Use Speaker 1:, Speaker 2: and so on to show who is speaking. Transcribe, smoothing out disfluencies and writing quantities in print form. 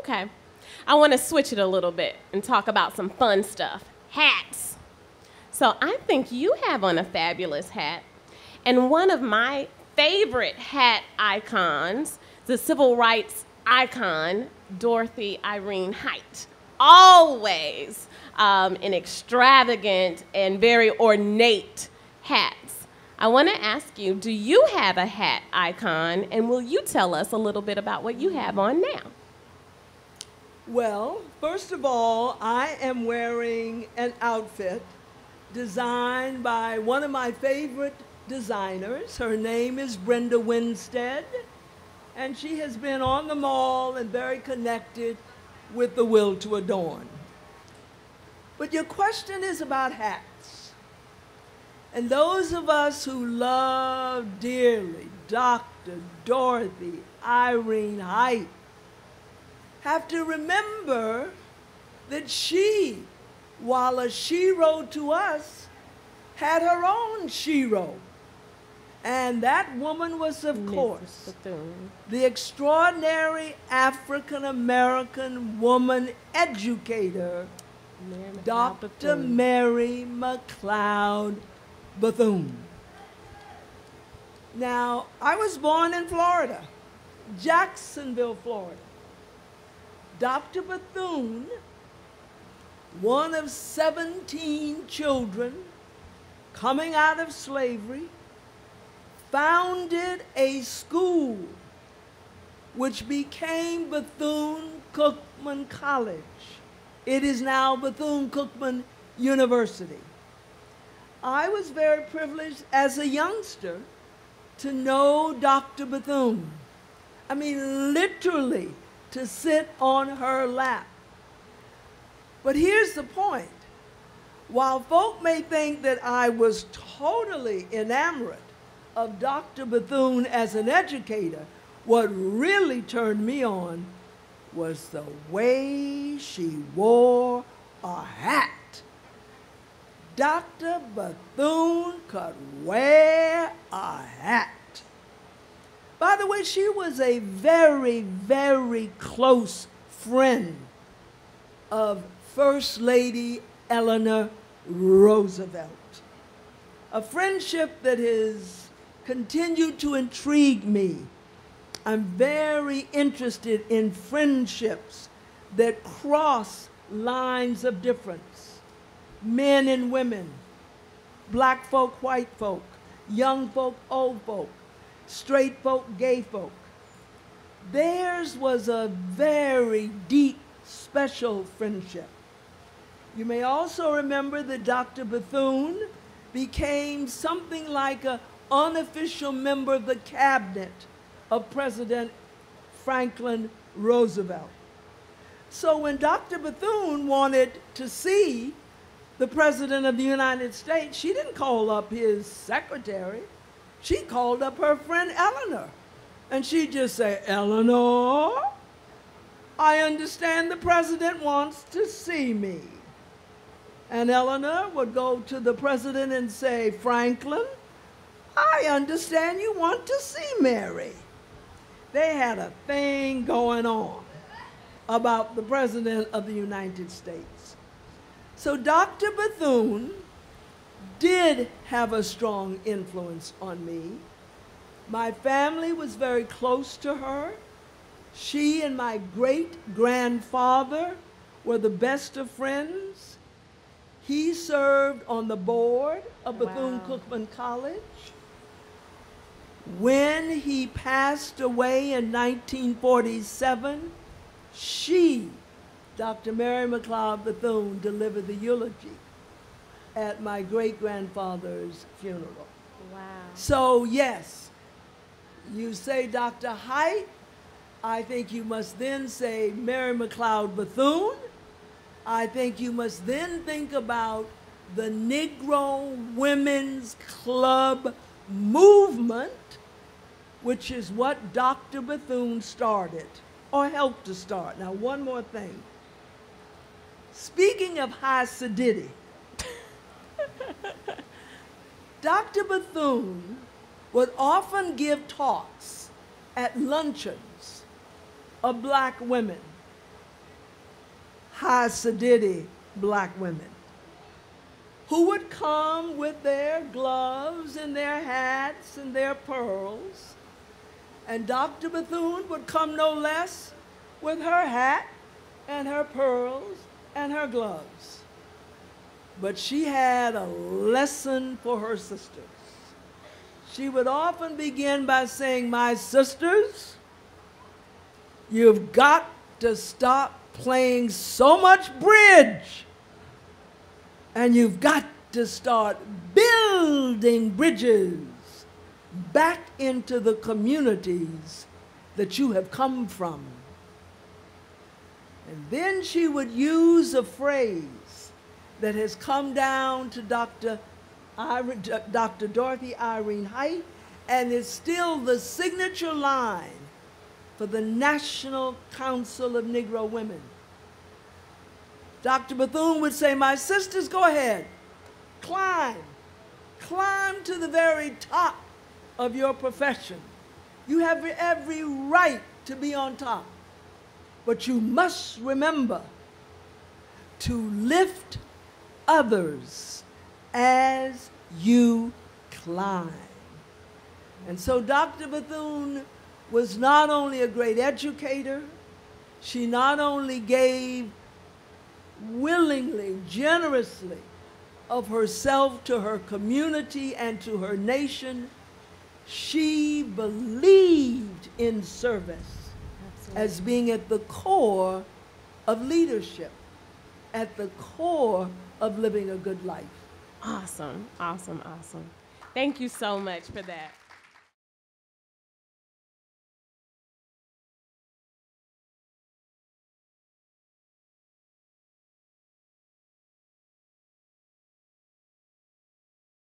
Speaker 1: Okay. I want to switch it a little bit and talk about some fun stuff. Hats. So I think you have on a fabulous hat. And one of my favorite hat icons, the civil rights icon, Dorothy Irene Height. Always in extravagant and very ornate hats. I want to ask you, do you have a hat icon? And will you tell us a little bit about what you have on now?
Speaker 2: Well, first of all, I am wearing an outfit designed by one of my favorite designers. Her name is Brenda Winstead, and she has been on the mall and very connected with the Will To Adorn. But your question is about hats. And those of us who love dearly Dr. Dorothy Irene Height have to remember that she, while a shero to us, had her own shero. And that woman was, of course, the extraordinary African-American woman educator, Dr. Mary McLeod Bethune. Now, I was born in Florida, Jacksonville, Florida. Dr. Bethune, one of 17 children coming out of slavery, founded a school which became Bethune-Cookman College. It is now Bethune-Cookman University. I was very privileged as a youngster to know Dr. Bethune. I mean, literally, to sit on her lap. But here's the point. While folk may think that I was totally enamored of Dr. Bethune as an educator, what really turned me on was the way she wore a hat. Dr. Bethune could wear a hat. By the way, she was a very, very close friend of First Lady Eleanor Roosevelt. A friendship that has continued to intrigue me. I'm very interested in friendships that cross lines of difference. Men and women, black folk, white folk, young folk, old folk, straight folk, gay folk. Theirs was a very deep, special friendship. You may also remember that Dr. Bethune became something like an unofficial member of the cabinet of President Franklin Roosevelt. So when Dr. Bethune wanted to see the President of the United States, she didn't call up his secretary. She called up her friend Eleanor. And she'd just say, "Eleanor, I understand the President wants to see me." And Eleanor would go to the President and say, "Franklin, I understand you want to see Mary." They had a thing going on about the President of the United States. So Dr. Bethune did have a strong influence on me. My family was very close to her. She and my great-grandfather were the best of friends. He served on the board of Bethune-Cookman College. When he passed away in 1947, she, Dr. Mary McLeod Bethune, delivered the eulogy at my great-grandfather's funeral.
Speaker 1: Wow.
Speaker 2: So yes, you say Dr. Height, I think you must then say Mary McLeod Bethune. I think you must then think about the Negro Women's Club movement, which is what Dr. Bethune started, or helped to start. Now, one more thing. Speaking of Hasidic, Dr. Bethune would often give talks at luncheons of black women. Hasidic black women who would come with their gloves and their hats and their pearls. And Dr. Bethune would come no less with her hat and her pearls and her gloves. But she had a lesson for her sisters. She would often begin by saying, "My sisters, you've got to stop playing so much bridge, and you've got to start building bridges back into the communities that you have come from." And then she would use a phrase that has come down to Dr. Dorothy Irene Height, and is still the signature line for the National Council of Negro Women. Dr. Bethune would say, "My sisters, go ahead, climb to the very top of your profession. You have every right to be on top. But you must remember to lift others as you climb." And so Dr. Bethune was not only a great educator, she not only gave willingly, generously of herself to her community and to her nation, she believed in service. Absolutely. As being at the core of leadership, at the core of living a good life.
Speaker 1: Awesome, awesome, awesome. Thank you so much for that.